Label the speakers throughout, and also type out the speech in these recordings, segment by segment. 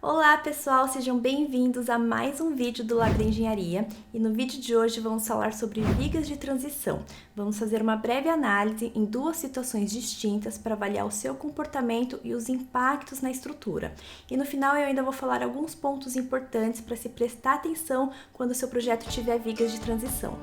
Speaker 1: Olá pessoal, sejam bem-vindos a mais um vídeo do Lab da Engenharia e no vídeo de hoje vamos falar sobre vigas de transição. Vamos fazer uma breve análise em duas situações distintas para avaliar o seu comportamento e os impactos na estrutura. E no final eu ainda vou falar alguns pontos importantes para se prestar atenção quando o seu projeto tiver vigas de transição.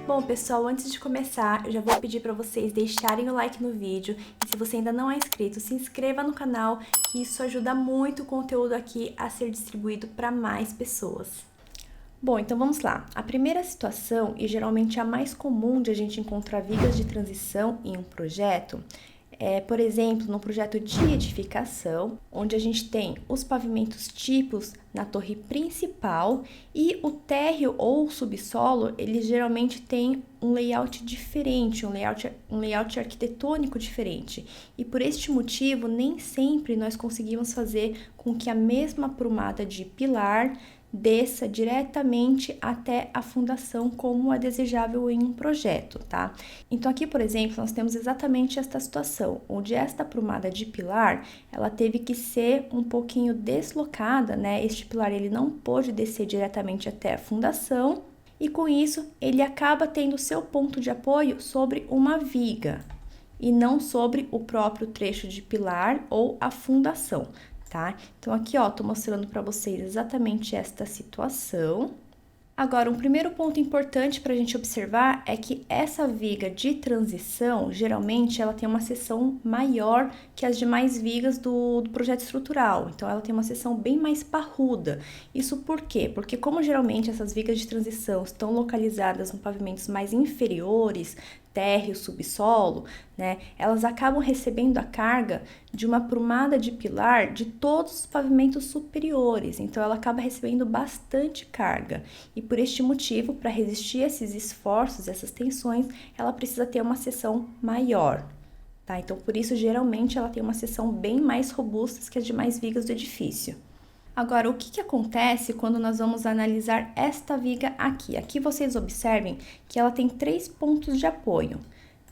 Speaker 1: Bom, pessoal, antes de começar, eu já vou pedir para vocês deixarem o like no vídeo e se você ainda não é inscrito, se inscreva no canal, que isso ajuda muito o conteúdo aqui a ser distribuído para mais pessoas. Bom, então vamos lá. A primeira situação, e geralmente a mais comum de a gente encontrar vigas de transição em um projeto, por exemplo, no projeto de edificação, onde a gente tem os pavimentos tipos na torre principal e o térreo ou o subsolo, ele geralmente tem um layout diferente, um layout arquitetônico diferente. E por este motivo, nem sempre nós conseguimos fazer com que a mesma aprumada de pilar desça diretamente até a fundação como é desejável em um projeto, tá? Então aqui, por exemplo, nós temos exatamente esta situação, onde esta aprumada de pilar, ela teve que ser um pouquinho deslocada, né? Este pilar, ele não pôde descer diretamente até a fundação e com isso ele acaba tendo seu ponto de apoio sobre uma viga e não sobre o próprio trecho de pilar ou a fundação. Tá? Então, aqui, ó, tô mostrando para vocês exatamente esta situação. Agora, um primeiro ponto importante para a gente observar é que essa viga de transição, geralmente, ela tem uma seção maior que as demais vigas do projeto estrutural. Então, ela tem uma seção bem mais parruda. Isso por quê? Porque como geralmente essas vigas de transição estão localizadas em pavimentos mais inferiores, térreo, subsolo, né? Elas acabam recebendo a carga de uma aprumada de pilar de todos os pavimentos superiores, então ela acaba recebendo bastante carga. E por este motivo, para resistir a esses esforços, essas tensões, ela precisa ter uma seção maior. Tá? Então, por isso, geralmente, ela tem uma seção bem mais robusta que as demais vigas do edifício. Agora, o que acontece quando nós vamos analisar esta viga aqui? Aqui vocês observem que ela tem 3 pontos de apoio.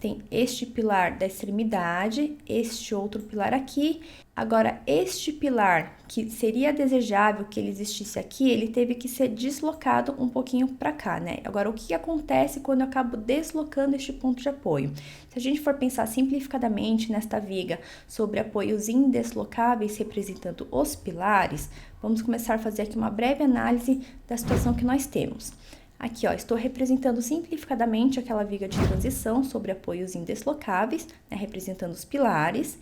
Speaker 1: Tem este pilar da extremidade, este outro pilar aqui. Agora, este pilar, que seria desejável que ele existisse aqui, ele teve que ser deslocado um pouquinho para cá, né? Agora, o que acontece quando eu acabo deslocando este ponto de apoio? Se a gente for pensar simplificadamente nesta viga sobre apoios indeslocáveis representando os pilares, vamos começar a fazer aqui uma breve análise da situação que nós temos. Aqui, ó, estou representando simplificadamente aquela viga de transição sobre apoios indeslocáveis, né, representando os pilares,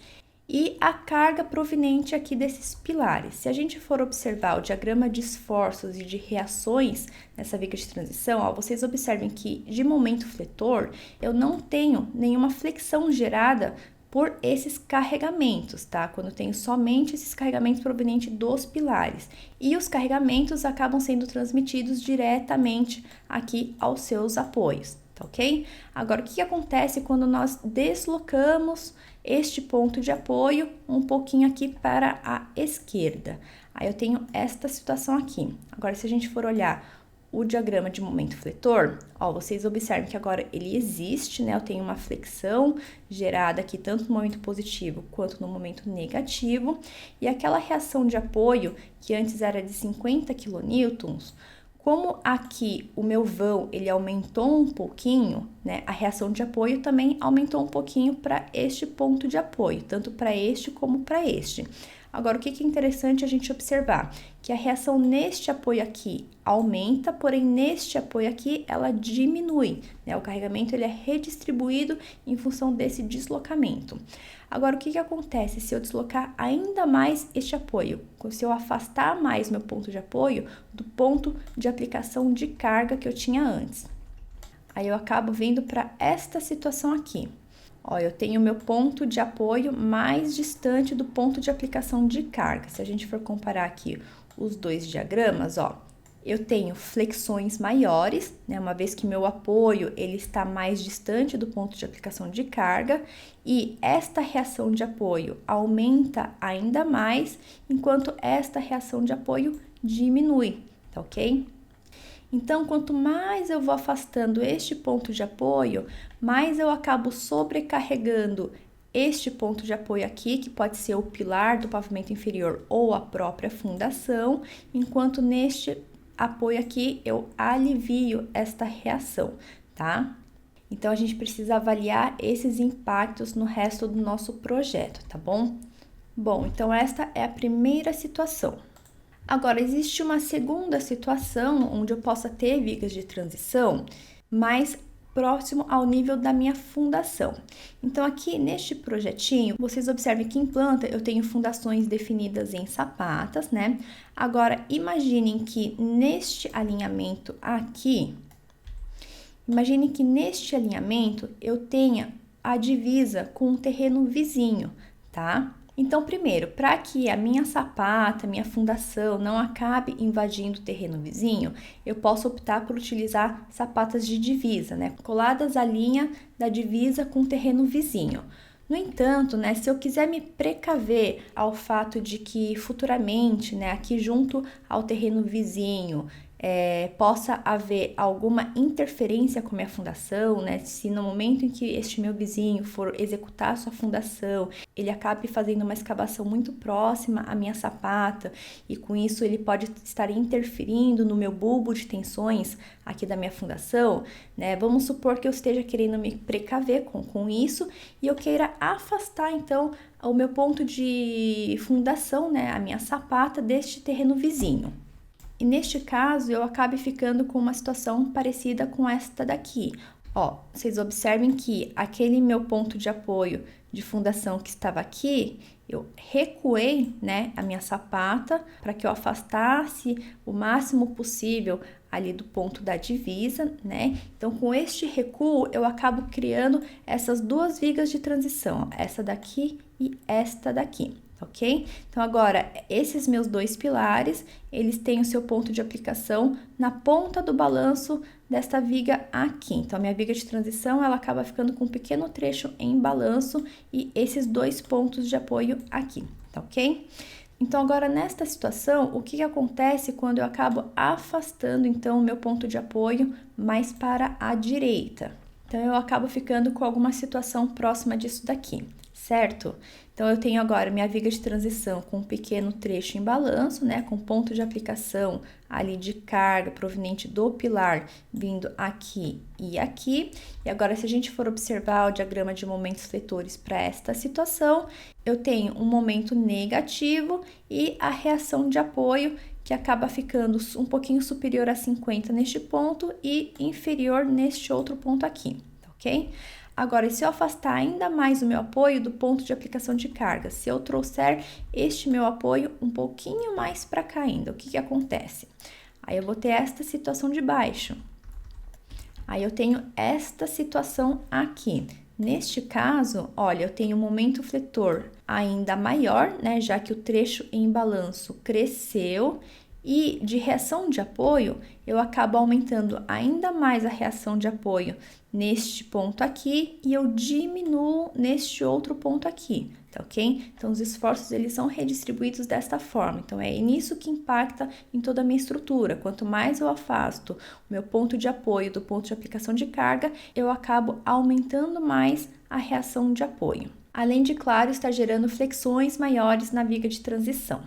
Speaker 1: e a carga proveniente aqui desses pilares. Se a gente for observar o diagrama de esforços e de reações nessa viga de transição, ó, vocês observem que de momento fletor, eu não tenho nenhuma flexão gerada por esses carregamentos, tá? Quando eu tenho somente esses carregamentos provenientes dos pilares. E os carregamentos acabam sendo transmitidos diretamente aqui aos seus apoios, tá ok? Agora, o que acontece quando nós deslocamos este ponto de apoio um pouquinho aqui para a esquerda? Aí eu tenho esta situação aqui. Agora, se a gente for olhar o diagrama de momento fletor, ó, vocês observem que agora ele existe, né? Eu tenho uma flexão gerada aqui tanto no momento positivo quanto no momento negativo, e aquela reação de apoio que antes era de 50 kN, como aqui o meu vão ele aumentou um pouquinho, né? A reação de apoio também aumentou um pouquinho para este ponto de apoio, tanto para este como para este. Agora, o que é interessante a gente observar? Que a reação neste apoio aqui aumenta, porém neste apoio aqui ela diminui, né? O carregamento ele é redistribuído em função desse deslocamento. Agora, o que acontece se eu deslocar ainda mais este apoio? Se eu afastar mais meu ponto de apoio do ponto de aplicação de carga que eu tinha antes? Aí eu acabo vindo para esta situação aqui. Ó, eu tenho meu ponto de apoio mais distante do ponto de aplicação de carga. Se a gente for comparar aqui os dois diagramas, ó, eu tenho flexões maiores, né? Uma vez que meu apoio ele está mais distante do ponto de aplicação de carga, e esta reação de apoio aumenta ainda mais, enquanto esta reação de apoio diminui, tá ok? Então, quanto mais eu vou afastando este ponto de apoio, mais eu acabo sobrecarregando este ponto de apoio aqui, que pode ser o pilar do pavimento inferior ou a própria fundação, enquanto neste apoio aqui eu alivio esta reação, tá? Então, a gente precisa avaliar esses impactos no resto do nosso projeto, tá bom? Bom, então esta é a primeira situação. Agora, existe uma segunda situação onde eu possa ter vigas de transição mais próximo ao nível da minha fundação. Então, aqui neste projetinho, vocês observem que em planta eu tenho fundações definidas em sapatas, né? Agora, imaginem que neste alinhamento aqui, eu tenha a divisa com um terreno vizinho, tá? Então, primeiro, para que a minha sapata, minha fundação não acabe invadindo o terreno vizinho, eu posso optar por utilizar sapatas de divisa, né? Coladas à linha da divisa com o terreno vizinho. No entanto, né, se eu quiser me precaver ao fato de que futuramente, né, aqui junto ao terreno vizinho, possa haver alguma interferência com a minha fundação, né? Se no momento em que este meu vizinho for executar a sua fundação, ele acabe fazendo uma escavação muito próxima à minha sapata e com isso ele pode estar interferindo no meu bulbo de tensões aqui da minha fundação, né? Vamos supor que eu esteja querendo me precaver com isso e eu queira afastar então o meu ponto de fundação, né? A minha sapata deste terreno vizinho. E neste caso, eu acabe ficando com uma situação parecida com esta daqui. Ó, vocês observem que aquele meu ponto de apoio de fundação que estava aqui, eu recuei, né, a minha sapata para que eu afastasse o máximo possível ali do ponto da divisa, né? Então, com este recuo, eu acabo criando essas duas vigas de transição, ó, essa daqui e esta daqui. Ok? Então, agora, esses meus dois pilares, eles têm o seu ponto de aplicação na ponta do balanço desta viga aqui. Então, a minha viga de transição, ela acaba ficando com um pequeno trecho em balanço e esses dois pontos de apoio aqui, tá ok? Então, agora, nesta situação, o que acontece quando eu acabo afastando, então, o meu ponto de apoio mais para a direita? Então, eu acabo ficando com alguma situação próxima disso daqui, certo? Então, eu tenho agora minha viga de transição com um pequeno trecho em balanço, né? Com ponto de aplicação ali de carga proveniente do pilar vindo aqui e aqui. E agora, se a gente for observar o diagrama de momentos fletores para esta situação, eu tenho um momento negativo e a reação de apoio que acaba ficando um pouquinho superior a 50 neste ponto e inferior neste outro ponto aqui, tá ok? Agora, se eu afastar ainda mais o meu apoio do ponto de aplicação de carga, se eu trouxer este meu apoio um pouquinho mais para cá ainda, o que acontece? Aí eu vou ter esta situação de baixo. Aí eu tenho esta situação aqui. Neste caso, olha, eu tenho um momento fletor ainda maior, né, já que o trecho em balanço cresceu. E de reação de apoio, eu acabo aumentando ainda mais a reação de apoio neste ponto aqui e eu diminuo neste outro ponto aqui, tá ok? Então, os esforços, eles são redistribuídos desta forma. Então, é nisso que impacta em toda a minha estrutura. Quanto mais eu afasto o meu ponto de apoio do ponto de aplicação de carga, eu acabo aumentando mais a reação de apoio. Além de, claro, estar gerando flexões maiores na viga de transição.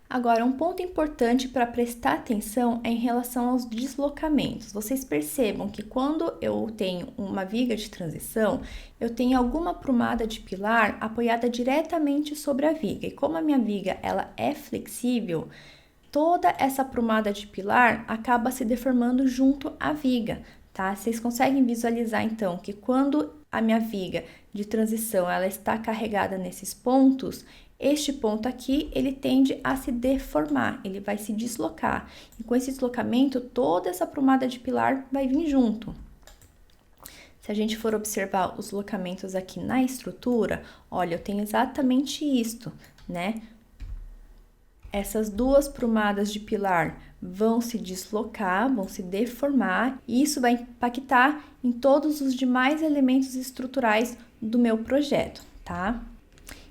Speaker 1: Agora, um ponto importante para prestar atenção é em relação aos deslocamentos. Vocês percebam que quando eu tenho uma viga de transição, eu tenho alguma prumada de pilar apoiada diretamente sobre a viga. E como a minha viga ela é flexível, toda essa prumada de pilar acaba se deformando junto à viga, tá? Vocês conseguem visualizar então que quando a minha viga de transição ela está carregada nesses pontos, este ponto aqui, ele tende a se deformar, ele vai se deslocar. E com esse deslocamento, toda essa prumada de pilar vai vir junto. Se a gente for observar os deslocamentos aqui na estrutura, olha, eu tenho exatamente isto, né? Essas duas prumadas de pilar vão se deslocar, vão se deformar, e isso vai impactar em todos os demais elementos estruturais do meu projeto, tá?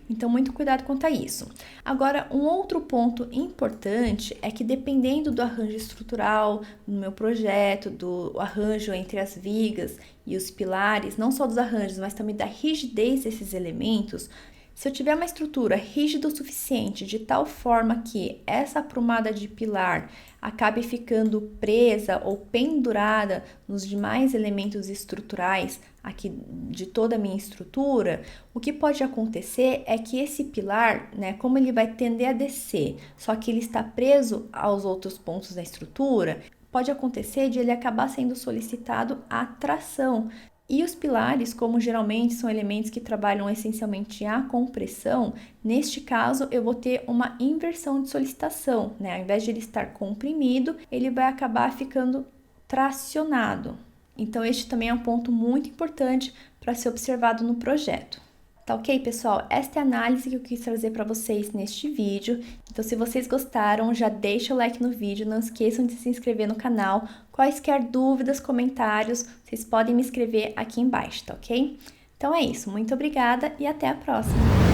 Speaker 1: Então, muito cuidado quanto a isso. Agora, um outro ponto importante é que dependendo do arranjo estrutural no meu projeto, do arranjo entre as vigas e os pilares, não só dos arranjos, mas também da rigidez desses elementos, se eu tiver uma estrutura rígida o suficiente, de tal forma que essa aprumada de pilar acabe ficando presa ou pendurada nos demais elementos estruturais aqui de toda a minha estrutura, o que pode acontecer é que esse pilar, né, como ele vai tender a descer, só que ele está preso aos outros pontos da estrutura, pode acontecer de ele acabar sendo solicitado a tração. E os pilares, como geralmente são elementos que trabalham essencialmente a compressão, neste caso eu vou ter uma inversão de solicitação, né? Ao invés de ele estar comprimido, ele vai acabar ficando tracionado. Então, este também é um ponto muito importante para ser observado no projeto. Tá ok, pessoal? Esta é a análise que eu quis trazer para vocês neste vídeo. Então, se vocês gostaram, já deixa o like no vídeo, não esqueçam de se inscrever no canal. Quaisquer dúvidas, comentários, vocês podem me escrever aqui embaixo, tá ok? Então é isso, muito obrigada e até a próxima!